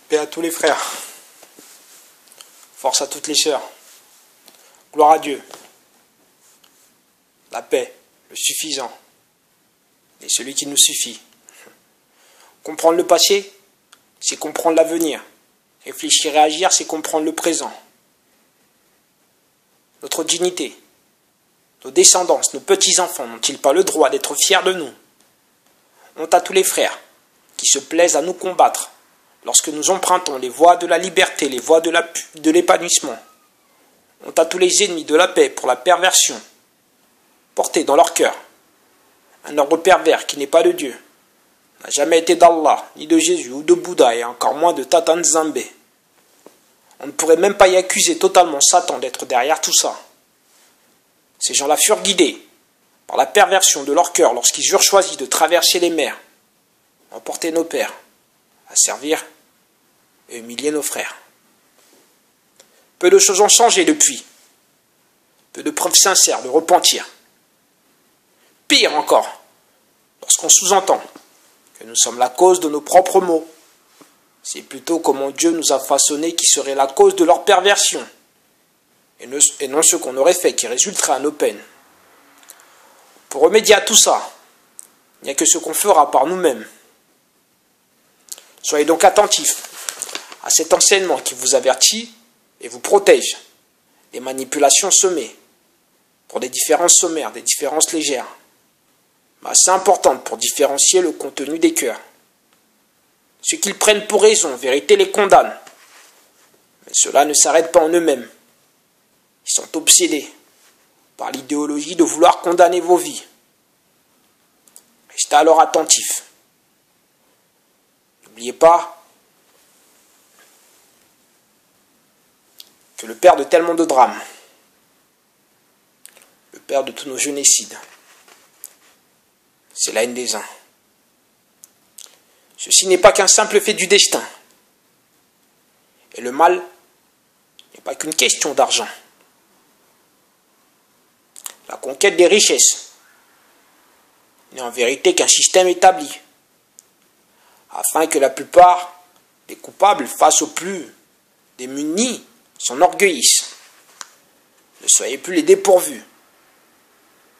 Paix à tous les frères. Force à toutes les sœurs. Gloire à Dieu. La paix, le suffisant, et celui qui nous suffit. Comprendre le passé, c'est comprendre l'avenir. Réfléchir et agir, c'est comprendre le présent. Notre dignité, nos descendants, nos petits-enfants n'ont-ils pas le droit d'être fiers de nous? Honte à tous les frères qui se plaisent à nous combattre lorsque nous empruntons les voies de la liberté, les voies de l'épanouissement. Honte à tous les ennemis de la paix pour la perversion portée dans leur cœur. Un ordre pervers qui n'est pas de Dieu, n'a jamais été d'Allah, ni de Jésus ou de Bouddha, et encore moins de Tata Nzambe. On ne pourrait même pas y accuser totalement Satan d'être derrière tout ça. Ces gens-là furent guidés par la perversion de leur cœur lorsqu'ils eurent choisi de traverser les mers, emporter nos pères, à servir et humilier nos frères. Peu de choses ont changé depuis. Peu de preuves sincères de repentir. Pire encore, lorsqu'on sous-entend que nous sommes la cause de nos propres maux. C'est plutôt comment Dieu nous a façonnés qui serait la cause de leur perversion, et non ce qu'on aurait fait qui résulterait à nos peines. Pour remédier à tout ça, il n'y a que ce qu'on fera par nous-mêmes. Soyez donc attentifs à cet enseignement qui vous avertit et vous protège des manipulations semées pour des différences sommaires, des différences légères, mais assez importantes pour différencier le contenu des cœurs. Ceux qu'ils prennent pour raison, vérité les condamne, mais cela ne s'arrête pas en eux-mêmes. Ils sont obsédés par l'idéologie de vouloir condamner vos vies. Restez alors attentifs. N'oubliez pas que le père de tellement de drames, le père de tous nos génocides, c'est la haine des uns. Ceci n'est pas qu'un simple fait du destin. Et le mal n'est pas qu'une question d'argent. La conquête des richesses n'est en vérité qu'un système établi, afin que la plupart des coupables face aux plus démunis s'enorgueillissent. Ne soyez plus les dépourvus,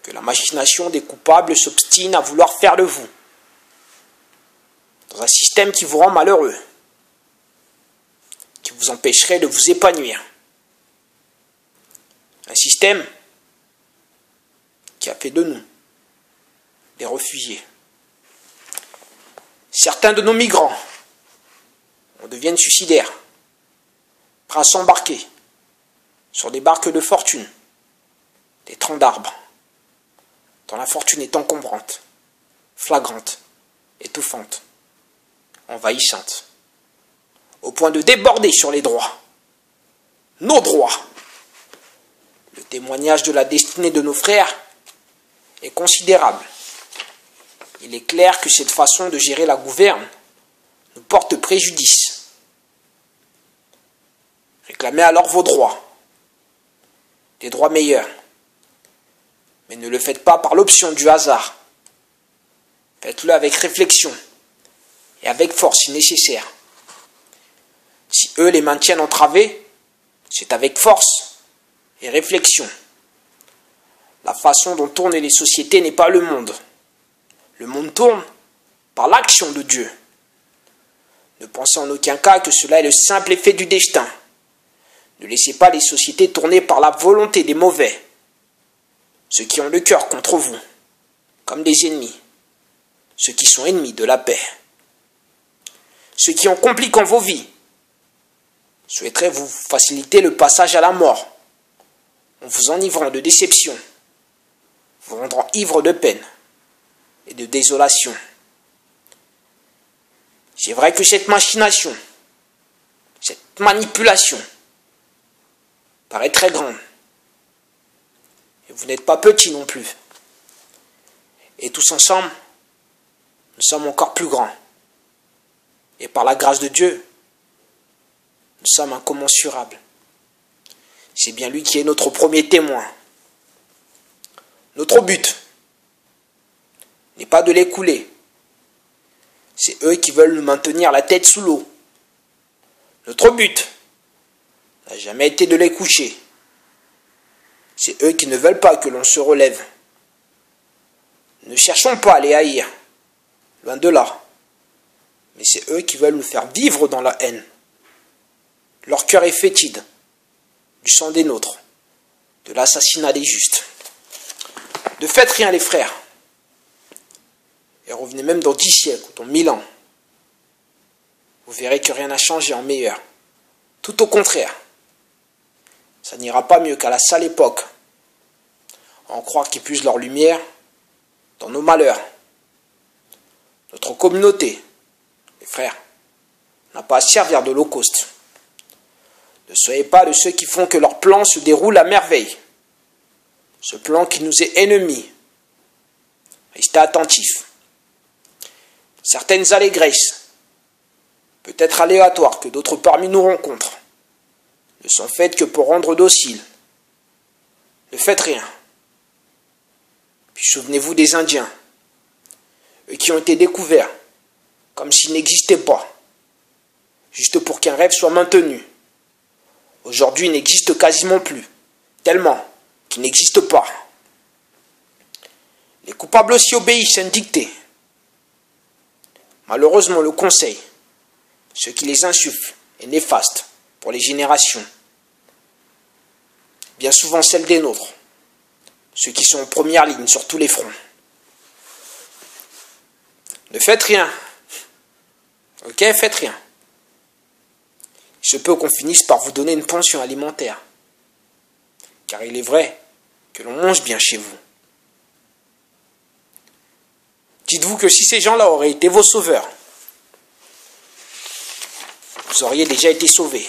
que la machination des coupables s'obstine à vouloir faire de vous, dans un système qui vous rend malheureux, qui vous empêcherait de vous épanouir. Un système qui a fait de nous des réfugiés. Certains de nos migrants en deviennent suicidaires, prêts à s'embarquer sur des barques de fortune, des troncs d'arbres, dont la fortune est encombrante, flagrante, étouffante, envahissante, au point de déborder sur les droits, nos droits. Le témoignage de la destinée de nos frères est considérable. Il est clair que cette façon de gérer la gouverne nous porte préjudice. Réclamez alors vos droits, des droits meilleurs, mais ne le faites pas par l'option du hasard. Faites-le avec réflexion et avec force si nécessaire. Si eux les maintiennent entravés, c'est avec force et réflexion. La façon dont tournent les sociétés n'est pas le monde. Le monde tourne par l'action de Dieu. Ne pensez en aucun cas que cela est le simple effet du destin. Ne laissez pas les sociétés tourner par la volonté des mauvais, ceux qui ont le cœur contre vous, comme des ennemis, ceux qui sont ennemis de la paix. Ceux qui, en compliquant vos vies, souhaiteraient vous faciliter le passage à la mort, en vous enivrant de déception, vous rendant ivre de peine et de désolation. C'est vrai que cette machination, cette manipulation, paraît très grande. Et vous n'êtes pas petit non plus. Et tous ensemble, nous sommes encore plus grands. Et par la grâce de Dieu, nous sommes incommensurables. C'est bien lui qui est notre premier témoin. Notre but n'est pas de les couler. C'est eux qui veulent nous maintenir la tête sous l'eau, Notre but n'a jamais été de les coucher. C'est eux qui ne veulent pas que l'on se relève. Ne cherchons pas à les haïr, loin de là. Mais c'est eux qui veulent nous faire vivre dans la haine. Leur cœur est fétide du sang des nôtres, de l'assassinat des justes. Ne faites rien les frères. Et revenez même dans 10 siècles ou dans 1000 ans. Vous verrez que rien n'a changé en meilleur. Tout au contraire. Ça n'ira pas mieux qu'à la sale époque. À en croire qu'ils puisent leur lumière dans nos malheurs. Notre communauté, les frères, n'a pas à servir d'holocauste. Ne soyez pas de ceux qui font que leur plan se déroule à merveille. Ce plan qui nous est ennemi. Restez attentifs. Certaines allégresses, peut-être aléatoires que d'autres parmi nous rencontrent, ne sont faites que pour rendre dociles. Ne faites rien. Puis souvenez-vous des Indiens, eux qui ont été découverts, comme s'ils n'existaient pas, juste pour qu'un rêve soit maintenu. Aujourd'hui, il n'existe quasiment plus, tellement qu'il n'existe pas. Les coupables aussi obéissent à une dictée. Malheureusement, le conseil, ce qui les insuffle, est néfaste pour les générations. Bien souvent celle des nôtres, ceux qui sont en première ligne sur tous les fronts. Ne faites rien. Ok, faites rien. Il se peut qu'on finisse par vous donner une pension alimentaire. Car il est vrai que l'on mange bien chez vous. Dites-vous que si ces gens-là auraient été vos sauveurs, vous auriez déjà été sauvés.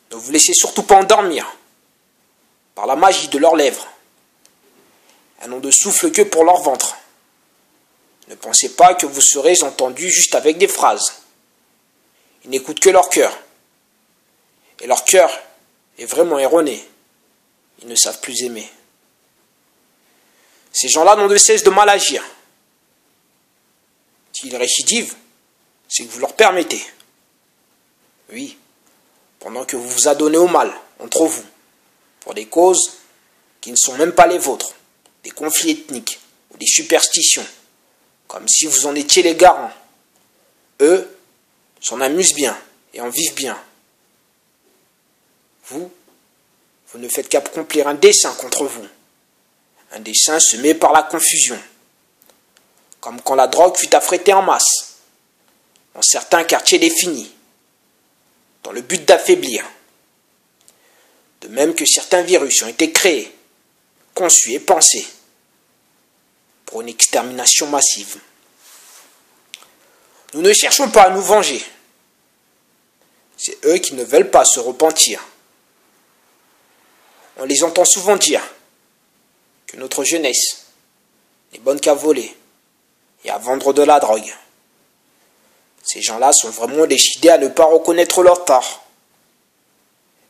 Ne vous laissez surtout pas endormir par la magie de leurs lèvres. Elles n'ont de souffle que pour leur ventre. Ne pensez pas que vous serez entendus juste avec des phrases. Ils n'écoutent que leur cœur. Et leur cœur est vraiment erroné. Ils ne savent plus aimer. Ces gens-là n'ont de cesse de mal agir. S'ils récidivent, c'est que vous leur permettez. Oui, pendant que vous vous adonnez au mal entre vous, pour des causes qui ne sont même pas les vôtres, des conflits ethniques ou des superstitions, comme si vous en étiez les garants. Eux s'en amusent bien et en vivent bien. Vous ne faites qu'accomplir un dessein contre vous. Un dessein semé par la confusion. Comme quand la drogue fut affrétée en masse, dans certains quartiers définis, dans le but d'affaiblir. De même que certains virus ont été créés, conçus et pensés pour une extermination massive. Nous ne cherchons pas à nous venger. C'est eux qui ne veulent pas se repentir. On les entend souvent dire que notre jeunesse n'est bonne qu'à voler et à vendre de la drogue. Ces gens-là sont vraiment décidés à ne pas reconnaître leur tort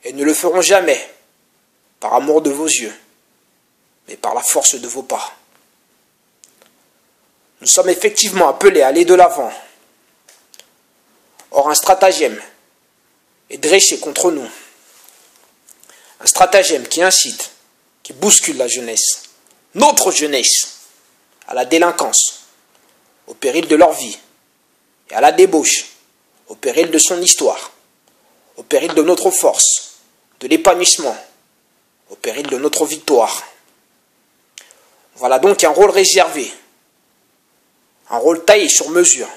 et ne le feront jamais par amour de vos yeux, mais par la force de vos pas. Nous sommes effectivement appelés à aller de l'avant. Or, un stratagème est dressé contre nous. Un stratagème qui incite, qui bouscule la jeunesse, notre jeunesse, à la délinquance, au péril de leur vie, et à la débauche, au péril de son histoire, au péril de notre force, de l'épanouissement, au péril de notre victoire. Voilà donc un rôle réservé, un rôle taillé sur mesure.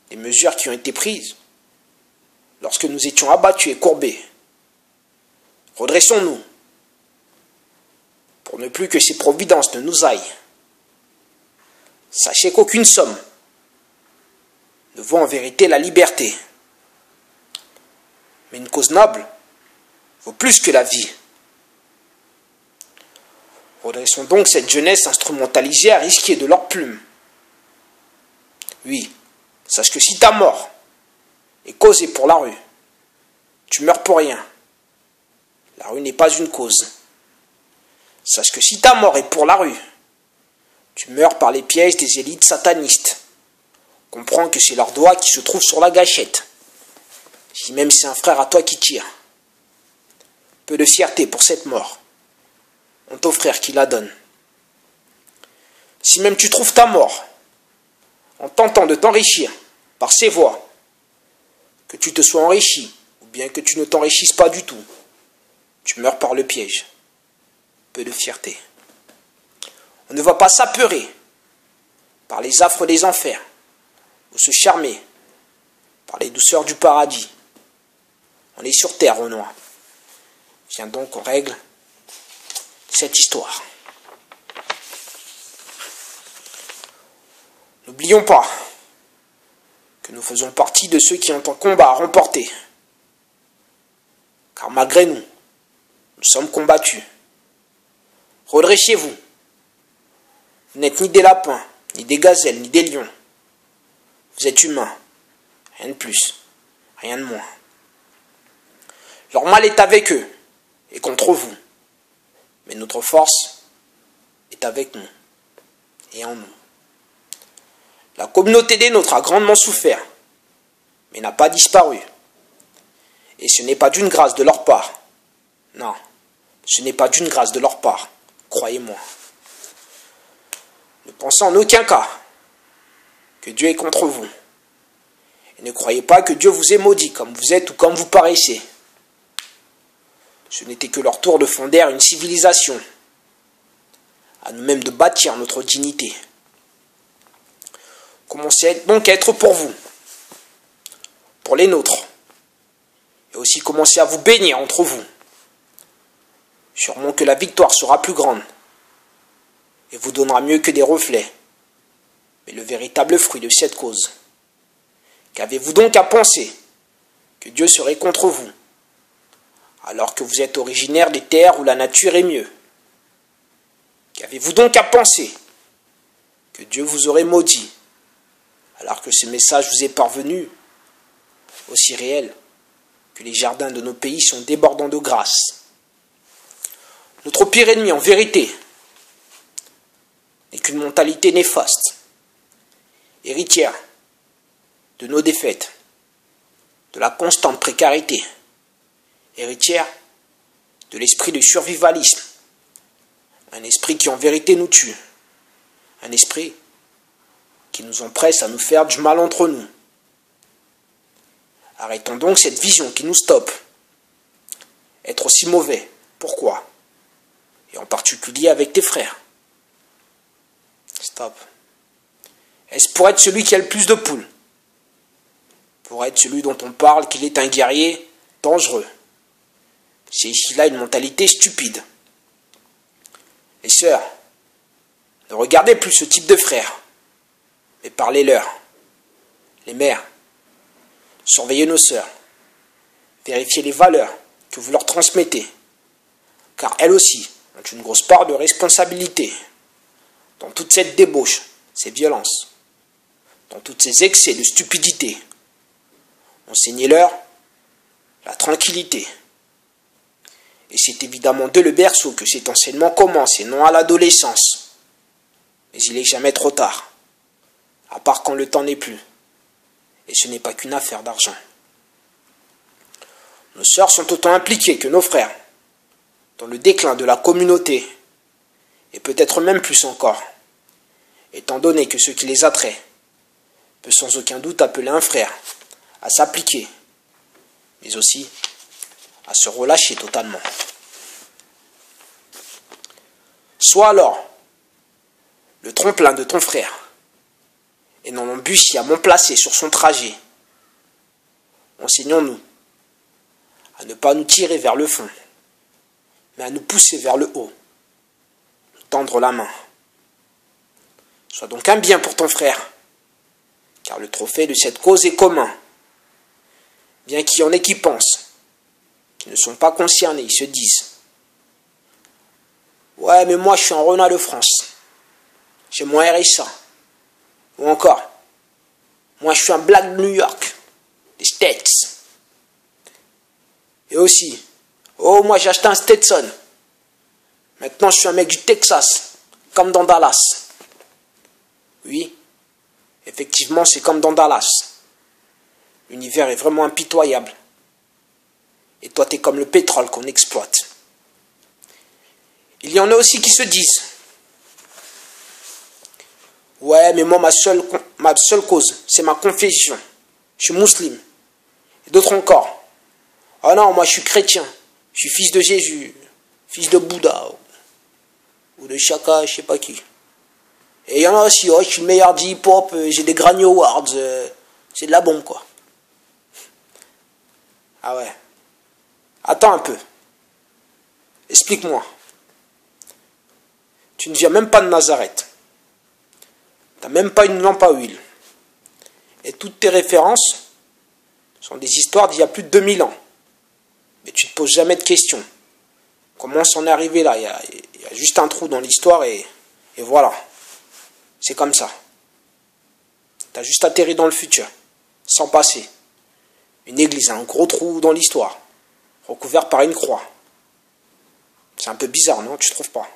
Des mesures qui ont été prises lorsque nous étions abattus et courbés. Redressons-nous, pour ne plus que ces providences ne nous aillent. Sachez qu'aucune somme ne vaut en vérité la liberté. Mais une cause noble vaut plus que la vie. Redressons donc cette jeunesse instrumentalisée à risquer de leurs plumes. Oui, sache que si ta mort est causée pour la rue, tu meurs pour rien. La rue n'est pas une cause. Sache que si ta mort est pour la rue, tu meurs par les pièges des élites satanistes, comprends que c'est leur doigt qui se trouve sur la gâchette. Si même c'est un frère à toi qui tire. Peu de fierté pour cette mort. On au frère qui la donne. Si même tu trouves ta mort, en tentant de t'enrichir par ces voies, que tu te sois enrichi, ou bien que tu ne t'enrichisses pas du tout, tu meurs par le piège. Peu de fierté. On ne va pas s'apeurer par les affres des enfers, ou se charmer par les douceurs du paradis. On est sur terre, Renoir. Viens donc qu'on règle cette histoire. N'oublions pas que nous faisons partie de ceux qui ont un combat à remporter. Car malgré nous, nous sommes combattus. Redressez-vous. Vous n'êtes ni des lapins, ni des gazelles, ni des lions. Vous êtes humains. Rien de plus, rien de moins. Leur mal est avec eux et contre vous. Mais notre force est avec nous et en nous. La communauté des nôtres a grandement souffert, mais n'a pas disparu. Et ce n'est pas d'une grâce de leur part. Non, ce n'est pas d'une grâce de leur part, croyez-moi. Ne pensez en aucun cas que Dieu est contre vous. Et ne croyez pas que Dieu vous ait maudit comme vous êtes ou comme vous paraissez. Ce n'était que leur tour de fonder une civilisation, à nous-mêmes de bâtir notre dignité. Commencez donc à être pour vous, pour les nôtres, et aussi commencez à vous baigner entre vous. Sûrement que la victoire sera plus grande, et vous donnera mieux que des reflets, mais le véritable fruit de cette cause. Qu'avez-vous donc à penser que Dieu serait contre vous, alors que vous êtes originaire des terres où la nature est mieux? Qu'avez-vous donc à penser que Dieu vous aurait maudit, alors que ce message vous est parvenu, aussi réel que les jardins de nos pays sont débordants de grâce? Notre pire ennemi, en vérité, n'est qu'une mentalité néfaste, héritière de nos défaites, de la constante précarité, héritière de l'esprit de survivalisme, un esprit qui en vérité nous tue, un esprit qui nous empresse à nous faire du mal entre nous. Arrêtons donc cette vision qui nous stoppe. Être aussi mauvais, pourquoi? Et en particulier avec tes frères. Stop. Est-ce pour être celui qui a le plus de poules? Pour être celui dont on parle qu'il est un guerrier dangereux? C'est ici là une mentalité stupide. Les sœurs, ne regardez plus ce type de frères, mais parlez-leur. Les mères, surveillez nos sœurs. Vérifiez les valeurs que vous leur transmettez, car elles aussi ont une grosse part de responsabilité dans toute cette débauche, ces violences, dans tous ces excès de stupidité. Enseignez-leur la tranquillité. Et c'est évidemment dès le berceau que cet enseignement commence et non à l'adolescence. Mais il n'est jamais trop tard, à part quand le temps n'est plus. Et ce n'est pas qu'une affaire d'argent. Nos sœurs sont autant impliquées que nos frères dans le déclin de la communauté, et peut-être même plus encore, étant donné que ce qui les attrait peut sans aucun doute appeler un frère à s'appliquer, mais aussi à se relâcher totalement. Sois alors le tremplin de ton frère, et non l'embûche sciemment placé sur son trajet. Enseignons-nous à ne pas nous tirer vers le fond, mais à nous pousser vers le haut, nous tendre la main. Sois donc un bien pour ton frère, car le trophée de cette cause est commun. Bien qu'il y en ait qui pensent, qui ne sont pas concernés, ils se disent: ouais, mais moi je suis un renard de France, j'ai mon RSA. Ou encore, moi je suis un black de New York, des States. Et aussi, oh moi j'ai acheté un Stetson, maintenant je suis un mec du Texas, comme dans Dallas. Oui, effectivement. Effectivement, c'est comme dans Dallas. L'univers est vraiment impitoyable. Et toi, t'es comme le pétrole qu'on exploite. Il y en a aussi qui se disent: ouais, mais moi, ma seule cause, c'est ma confession. Je suis musulman. Et d'autres encore: ah non, moi, je suis chrétien. Je suis fils de Jésus, fils de Bouddha, ou de Chaka, je sais pas qui. Et il y en a aussi: oh, je suis le meilleur du hip-hop, j'ai des Grammy Awards, c'est de la bombe, quoi. Ah ouais. Attends un peu. Explique-moi. Tu ne viens même pas de Nazareth. Tu n'as même pas une lampe à huile. Et toutes tes références sont des histoires d'il y a plus de 2000 ans. Mais tu ne te poses jamais de questions. Comment on s'en est arrivé là? Il y a juste un trou dans l'histoire et voilà. C'est comme ça. Tu as juste atterri dans le futur, sans passer. Une église a un gros trou dans l'histoire, recouvert par une croix. C'est un peu bizarre, non? Tu trouves pas?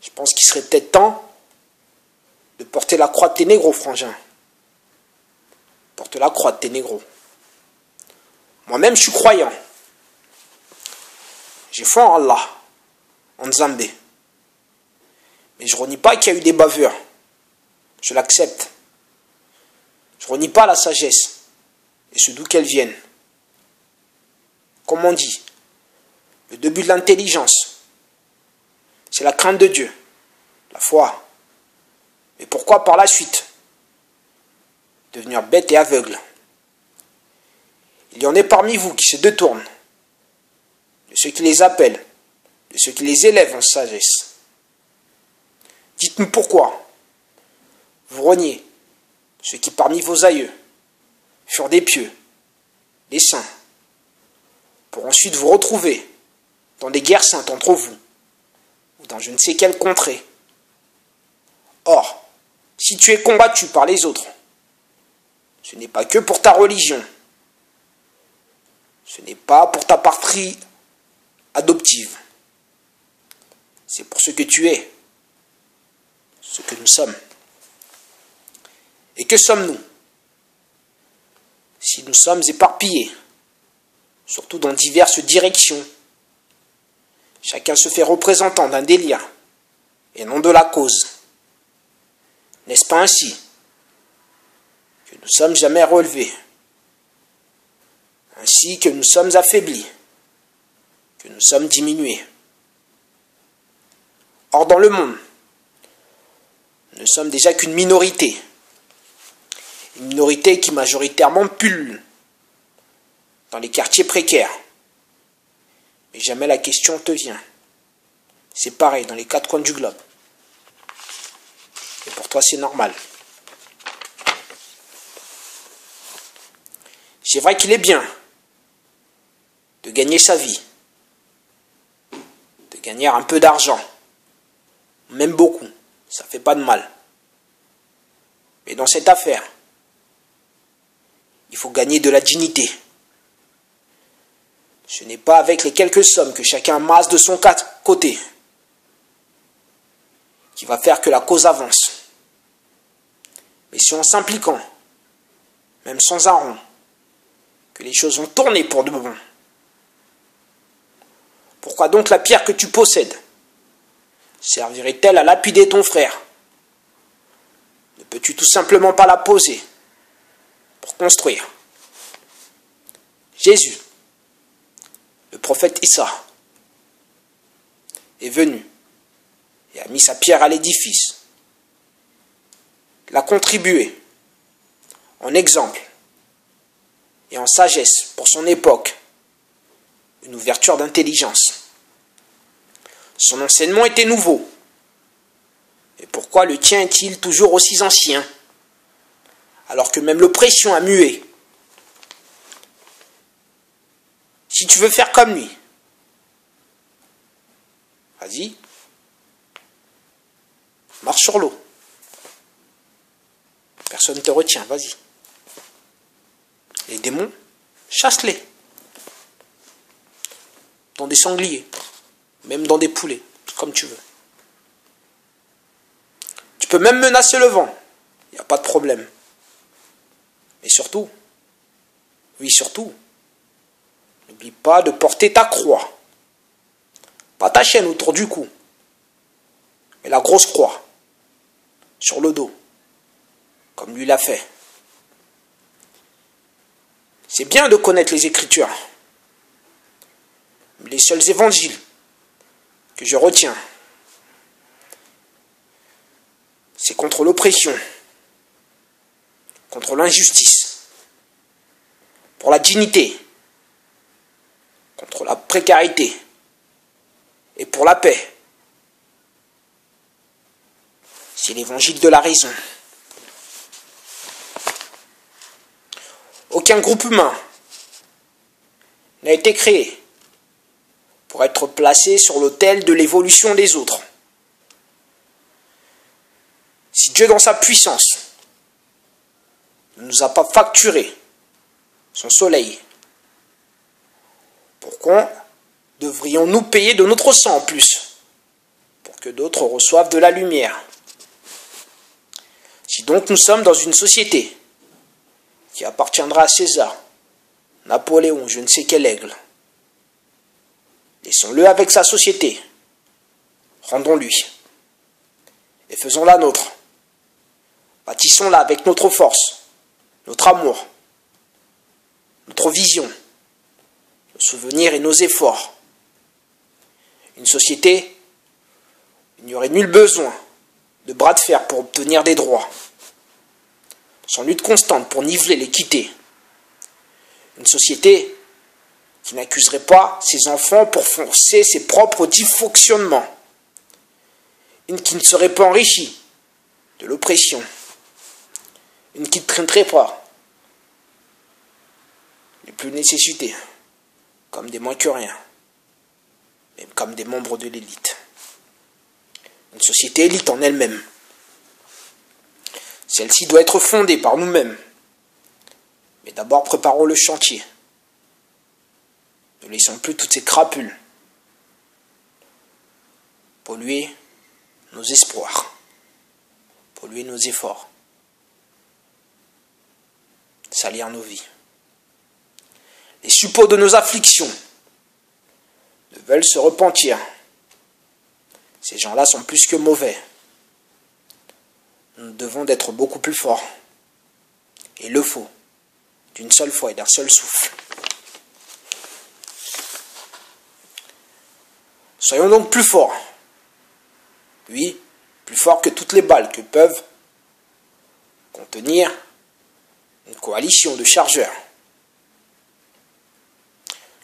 Je pense qu'il serait peut-être temps de porter la croix de tes négros, frangin. Porte la croix de tes négros. Moi-même, je suis croyant. J'ai foi en Allah, en Nzambé. Mais je renie pas qu'il y a eu des bavures. Je l'accepte. Je renie pas la sagesse et ce d'où qu'elles viennent. Comme on dit, le début de l'intelligence, c'est la crainte de Dieu, la foi. Mais pourquoi par la suite devenir bête et aveugle? Il y en a parmi vous qui se détournent de ceux qui les appellent, de ceux qui les élèvent en sagesse. Dites-nous pourquoi vous reniez ceux qui parmi vos aïeux furent des pieux, des saints, pour ensuite vous retrouver dans des guerres saintes entre vous, ou dans je ne sais quelle contrée. Or, si tu es combattu par les autres, ce n'est pas que pour ta religion, ce n'est pas pour ta patrie adoptive, c'est pour ce que tu es, ce que nous sommes. Et que sommes-nous si nous sommes éparpillés, surtout dans diverses directions? Chacun se fait représentant d'un délire et non de la cause. N'est-ce pas ainsi que nous sommes jamais relevés, ainsi que nous sommes affaiblis, que nous sommes diminués? Or, dans le monde, nous ne sommes déjà qu'une minorité. Une minorité qui majoritairement pullule dans les quartiers précaires. Mais jamais la question te vient. C'est pareil dans les quatre coins du globe. Et pour toi, c'est normal. C'est vrai qu'il est bien de gagner sa vie, de gagner un peu d'argent, même beaucoup, ça fait pas de mal. Mais dans cette affaire, il faut gagner de la dignité. Ce n'est pas avec les quelques sommes que chacun amasse de son côté qui va faire que la cause avance. Mais c'est en s'impliquant, même sans un rond, que les choses vont tourner pour de bon. Pourquoi donc la pierre que tu possèdes servirait-elle à lapider ton frère? Ne peux-tu tout simplement pas la poser pour construire? Jésus, le prophète Issa, est venu et a mis sa pierre à l'édifice. Il a contribué en exemple et en sagesse pour son époque, une ouverture d'intelligence. Son enseignement était nouveau. Et pourquoi le tien est-il toujours aussi ancien, alors que même l'oppression a mué? Si tu veux faire comme lui, vas-y, marche sur l'eau. Personne ne te retient, vas-y. Les démons, chasse-les. Dans des sangliers, même dans des poulets, comme tu veux. Tu peux même menacer le vent. Il n'y a pas de problème. Mais surtout, oui surtout, n'oublie pas de porter ta croix. Pas ta chaîne autour du cou, mais la grosse croix, sur le dos, comme lui l'a fait. C'est bien de connaître les Écritures, mais les seuls évangiles que je retiens, c'est contre l'oppression, contre l'injustice, pour la dignité, contre la précarité et pour la paix. C'est l'évangile de la raison. Aucun groupe humain n'a été créé pour être placé sur l'autel de l'évolution des autres. Si Dieu, dans sa puissance, ne nous a pas facturé son soleil, pourquoi devrions-nous payer de notre sang en plus pour que d'autres reçoivent de la lumière? Si donc nous sommes dans une société qui appartiendra à César, Napoléon, je ne sais quel aigle, laissons-le avec sa société, rendons-lui, et faisons la nôtre. Bâtissons-la avec notre force, notre amour, notre vision, nos souvenirs et nos efforts. Une société où il n'y aurait nul besoin de bras de fer pour obtenir des droits, sans lutte constante pour niveler l'équité. Une société qui n'accuserait pas ses enfants pour forcer ses propres dysfonctionnements. Une qui ne serait pas enrichie de l'oppression. Une qui ne traiterait pas les plus nécessités comme des moins que rien, même comme des membres de l'élite. Une société élite en elle-même. Celle-ci doit être fondée par nous-mêmes. Mais d'abord, préparons le chantier. Ne laissons plus toutes ces crapules polluer nos espoirs, polluer nos efforts, salir nos vies. Les suppôts de nos afflictions ne veulent se repentir. Ces gens-là sont plus que mauvais. Nous devons d'être beaucoup plus forts. Et il le faut, d'une seule fois et d'un seul souffle. Soyons donc plus forts. Oui, plus forts que toutes les balles que peuvent contenir une coalition de chargeurs.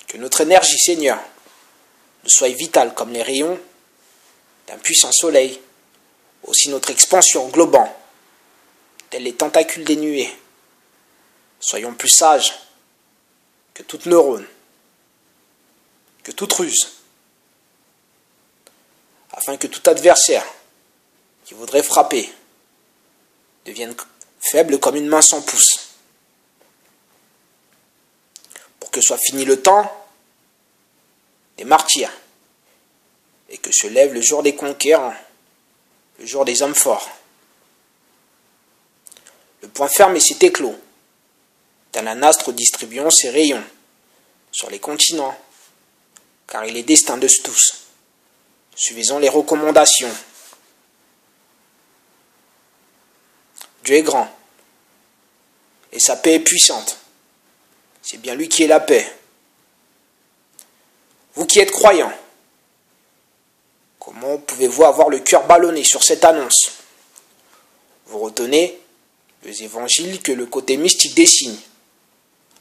Que notre énergie, Seigneur, ne soit vitale comme les rayons d'un puissant soleil, aussi notre expansion globant, tels les tentacules des nuées. Soyons plus sages que toute neurone, que toute ruse, afin que tout adversaire qui voudrait frapper devienne faible comme une main sans pouce. Pour que soit fini le temps des martyrs, et que se lève le jour des conquérants, le jour des hommes forts. Le point fermé s'est éclos, tel un astre distribuant ses rayons sur les continents, car il est destin de tous. Suivons les recommandations. Dieu est grand, et sa paix est puissante. C'est bien lui qui est la paix. Vous qui êtes croyants, comment pouvez-vous avoir le cœur ballonné sur cette annonce? Vous retenez les évangiles que le côté mystique dessine,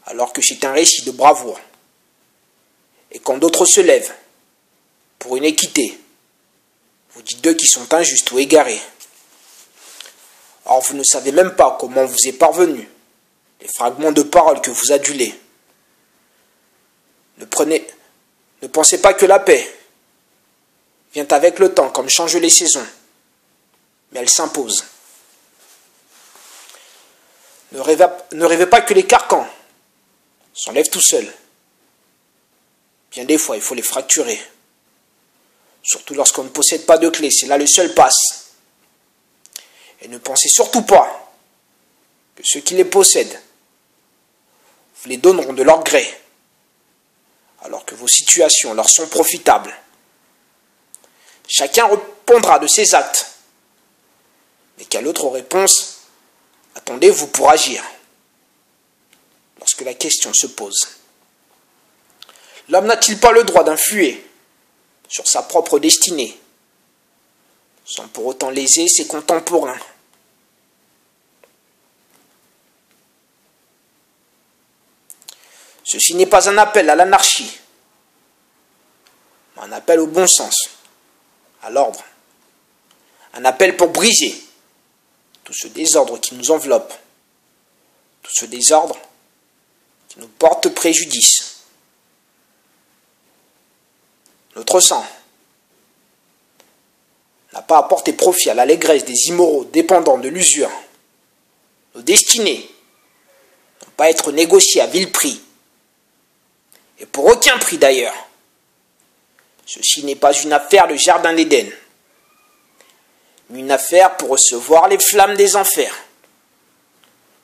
alors que c'est un récit de bravoure. Et quand d'autres se lèvent pour une équité, vous dites d'eux qui sont injustes ou égarés. Or vous ne savez même pas comment vous est parvenu les fragments de paroles que vous adulez. Ne pensez pas que la paix vient avec le temps comme changent les saisons, mais elle s'impose. Ne rêvez pas que les carcans s'enlèvent tout seuls. Bien des fois, il faut les fracturer. Surtout lorsqu'on ne possède pas de clé, c'est là le seul passe. Et ne pensez surtout pas que ceux qui les possèdent vous les donneront de leur gré, alors que vos situations leur sont profitables. Chacun répondra de ses actes. Mais quelle autre réponse attendez-vous pour agir lorsque la question se pose? L'homme n'a-t-il pas le droit d'influer sur sa propre destinée, sans pour autant léser ses contemporains? Ceci n'est pas un appel à l'anarchie, mais un appel au bon sens, à l'ordre. Un appel pour briser tout ce désordre qui nous enveloppe, tout ce désordre qui nous porte préjudice. Notre sang n'a pas apporté profit à l'allégresse des immoraux dépendants de l'usure. Nos destinées n'ont pas à être négociées à vil prix, et pour aucun prix d'ailleurs. Ceci n'est pas une affaire de jardin d'Éden, mais une affaire pour recevoir les flammes des enfers.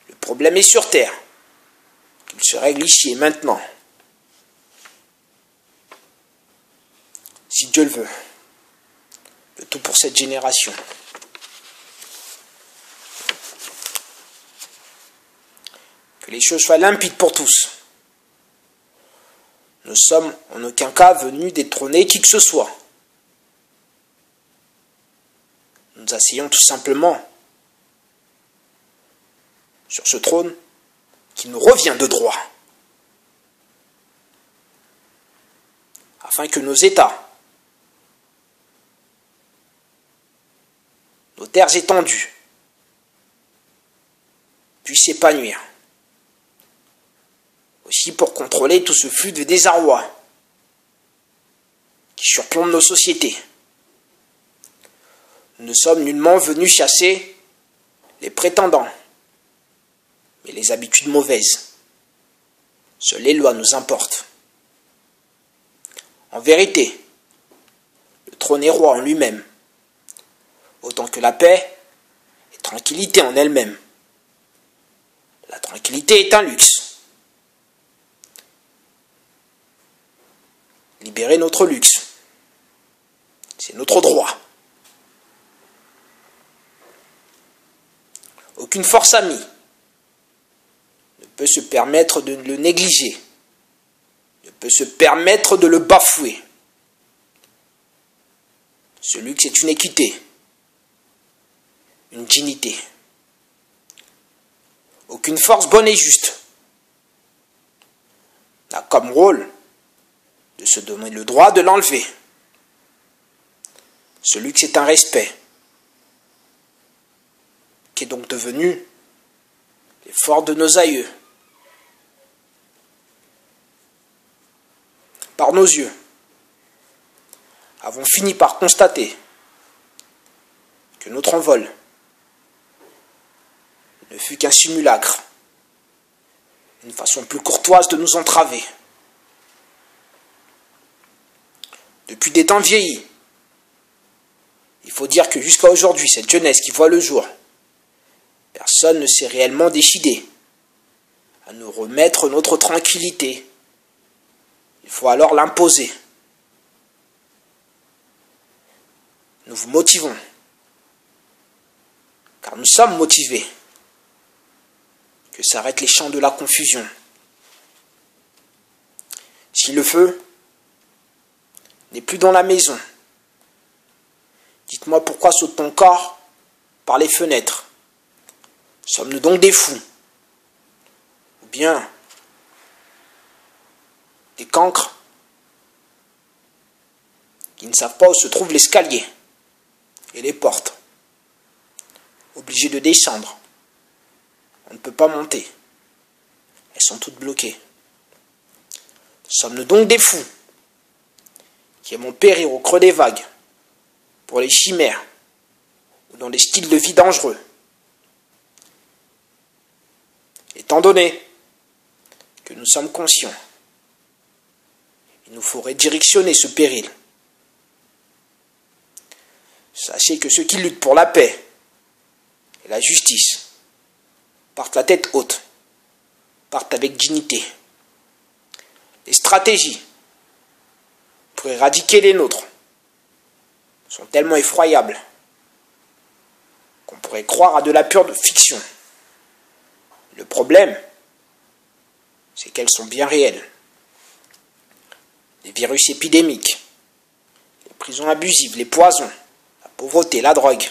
Le problème est sur terre, qu'il se règle ici et maintenant. Si Dieu le veut, le tout pour cette génération. Que les choses soient limpides pour tous. Nous sommes en aucun cas venus détrôner qui que ce soit. Nous asseyons tout simplement sur ce trône qui nous revient de droit, afin que nos États, nos terres étendues, puissent s'épanouir. Aussi pour contrôler tout ce flux de désarroi qui surplombe nos sociétés. Nous ne sommes nullement venus chasser les prétendants, mais les habitudes mauvaises. Seules les lois nous importent. En vérité, le trône est roi en lui-même, autant que la paix et tranquillité en elle-même. La tranquillité est un luxe. Libérer notre luxe, c'est notre droit. Aucune force amie ne peut se permettre de le négliger, ne peut se permettre de le bafouer. Ce luxe est une équité, une dignité. Aucune force bonne et juste n'a comme rôle de se donner le droit de l'enlever. Ce luxe est un respect, qui est donc devenu l'effort de nos aïeux. Par nos yeux, avons fini par constater que notre envol ne fut qu'un simulacre, une façon plus courtoise de nous entraver. Depuis des temps vieillis, il faut dire que jusqu'à aujourd'hui, cette jeunesse qui voit le jour, personne ne s'est réellement décidé à nous remettre notre tranquillité. Il faut alors l'imposer. Nous vous motivons, car nous sommes motivés. Que s'arrêtent les chants de la confusion. Si le feu n'est plus dans la maison, dites-moi pourquoi saute-t-on encore par les fenêtres? Sommes-nous donc des fous? Ou bien des cancres qui ne savent pas où se trouve l'escalier et les portes, obligés de descendre? On ne peut pas monter. Elles sont toutes bloquées. Sommes-nous donc des fous qui aimons périr au creux des vagues pour les chimères ou dans des styles de vie dangereux? Étant donné que nous sommes conscients, il nous faut redirectionner ce péril. Sachez que ceux qui luttent pour la paix et la justice partent la tête haute, partent avec dignité. Les stratégies pour éradiquer les nôtres sont tellement effroyables qu'on pourrait croire à de la pure fiction. Le problème, c'est qu'elles sont bien réelles. Les virus épidémiques, les prisons abusives, les poisons, la pauvreté, la drogue,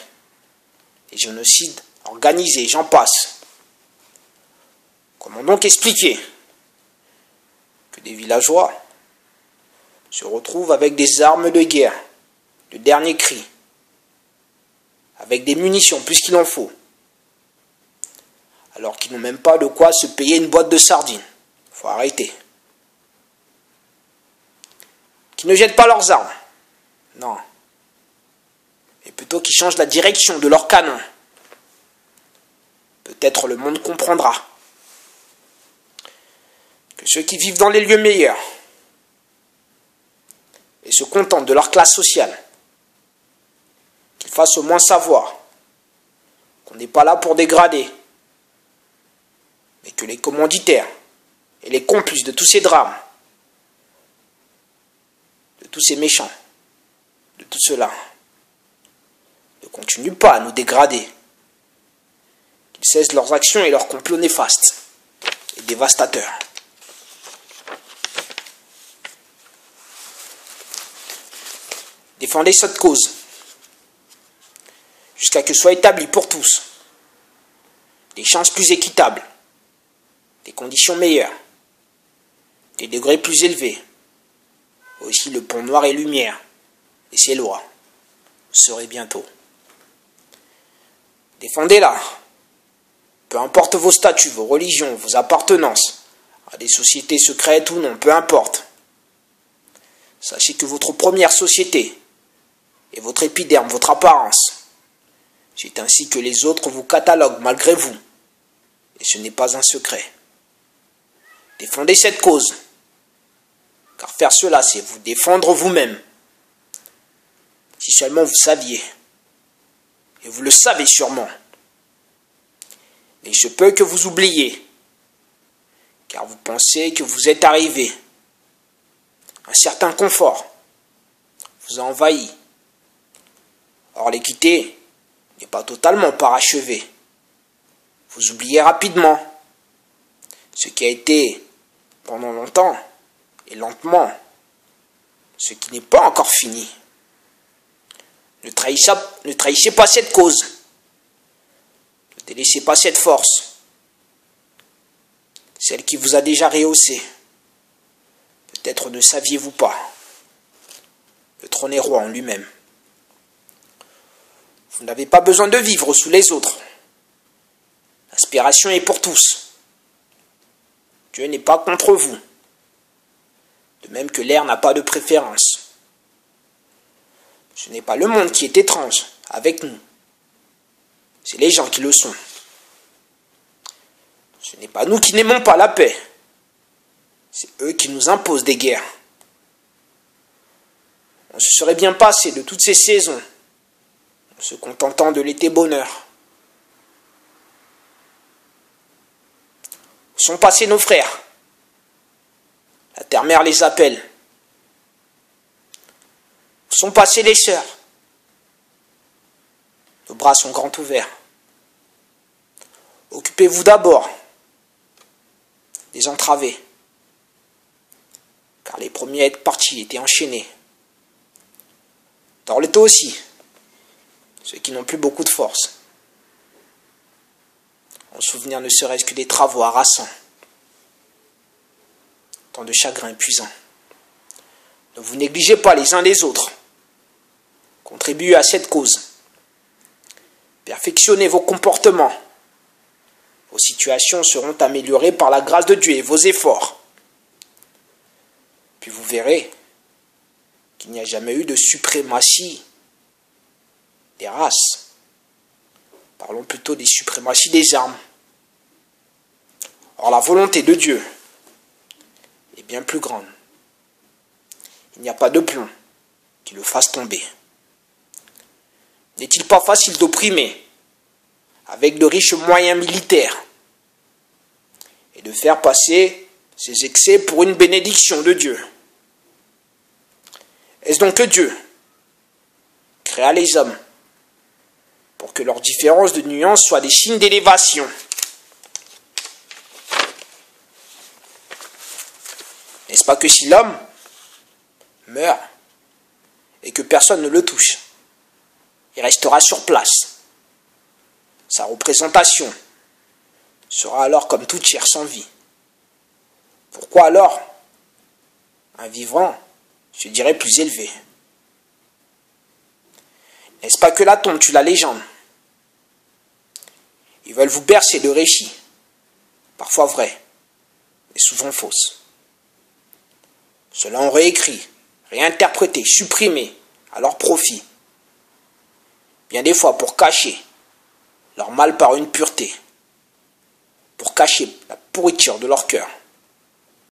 les génocides organisés, j'en passe. Comment donc expliquer que des villageois se retrouvent avec des armes de guerre, le dernier cri, avec des munitions plus qu'il en faut, alors qu'ils n'ont même pas de quoi se payer une boîte de sardines? Faut arrêter. Qui ne jettent pas leurs armes, non, mais plutôt qu'ils changent la direction de leurs canons. Peut-être le monde comprendra que ceux qui vivent dans les lieux meilleurs et se contentent de leur classe sociale, qu'ils fassent au moins savoir qu'on n'est pas là pour dégrader, mais que les commanditaires et les complices de tous ces drames, de tous ces méchants, de tout cela, ne continuent pas à nous dégrader, qu'ils cessent leurs actions et leurs complots néfastes et dévastateurs. Défendez cette cause jusqu'à que soient établis pour tous des chances plus équitables, des conditions meilleures, des degrés plus élevés, aussi le pont noir et lumière et ses lois. Vous saurez bientôt. Défendez-la, peu importe vos statuts, vos religions, vos appartenances, à des sociétés secrètes ou non, peu importe. Sachez que votre première société est votre épiderme, votre apparence. C'est ainsi que les autres vous cataloguent malgré vous. Et ce n'est pas un secret. Défendez cette cause. Car faire cela, c'est vous défendre vous-même. Si seulement vous saviez. Et vous le savez sûrement. Mais il se peut que vous oubliez. Car vous pensez que vous êtes arrivé. Un certain confort vous a envahi. Or l'équité n'est pas totalement parachevée. Vous oubliez rapidement ce qui a été pendant longtemps et lentement ce qui n'est pas encore fini. Ne trahissez pas cette cause. Ne délaissez pas cette force. Celle qui vous a déjà rehaussé. Peut-être ne saviez-vous pas. Le trône est roi en lui-même. Vous n'avez pas besoin de vivre sous les autres. L'aspiration est pour tous. Dieu n'est pas contre vous. De même que l'air n'a pas de préférence. Ce n'est pas le monde qui est étrange avec nous. C'est les gens qui le sont. Ce n'est pas nous qui n'aimons pas la paix. C'est eux qui nous imposent des guerres. On se serait bien passé de toutes ces saisons, en se contentant de l'été bonheur. Où sont passés nos frères? La terre-mère les appelle. Où sont passées les sœurs? Nos bras sont grands ouverts. Occupez-vous d'abord des entravés, car les premiers à être partis étaient enchaînés. Dorlez aussi, ceux qui n'ont plus beaucoup de force. En souvenir ne serait-ce que des travaux harassants, tant de chagrins épuisants. Ne vous négligez pas les uns les autres. Contribuez à cette cause. Perfectionnez vos comportements. Vos situations seront améliorées par la grâce de Dieu et vos efforts. Puis vous verrez qu'il n'y a jamais eu de suprématie des races. Parlons plutôt des suprématies des armes. Or la volonté de Dieu est bien plus grande. Il n'y a pas de plomb qui le fasse tomber. N'est-il pas facile d'opprimer, avec de riches moyens militaires, de faire passer ces excès pour une bénédiction de Dieu. Est-ce donc que Dieu créa les hommes pour que leurs différences de nuances soient des signes d'élévation? N'est-ce pas que si l'homme meurt et que personne ne le touche, il restera sur place? Sa représentation sera alors comme toute chair sans vie. Pourquoi alors un vivant se dirait plus élevé? N'est-ce pas que la tombe tue la légende? Ils veulent vous bercer de récits, parfois vrais, mais souvent fausses. Cela ont réécrit, réinterprété, supprimé à leur profit, bien des fois pour cacher leur mal par une pureté, pour cacher la pourriture de leur cœur.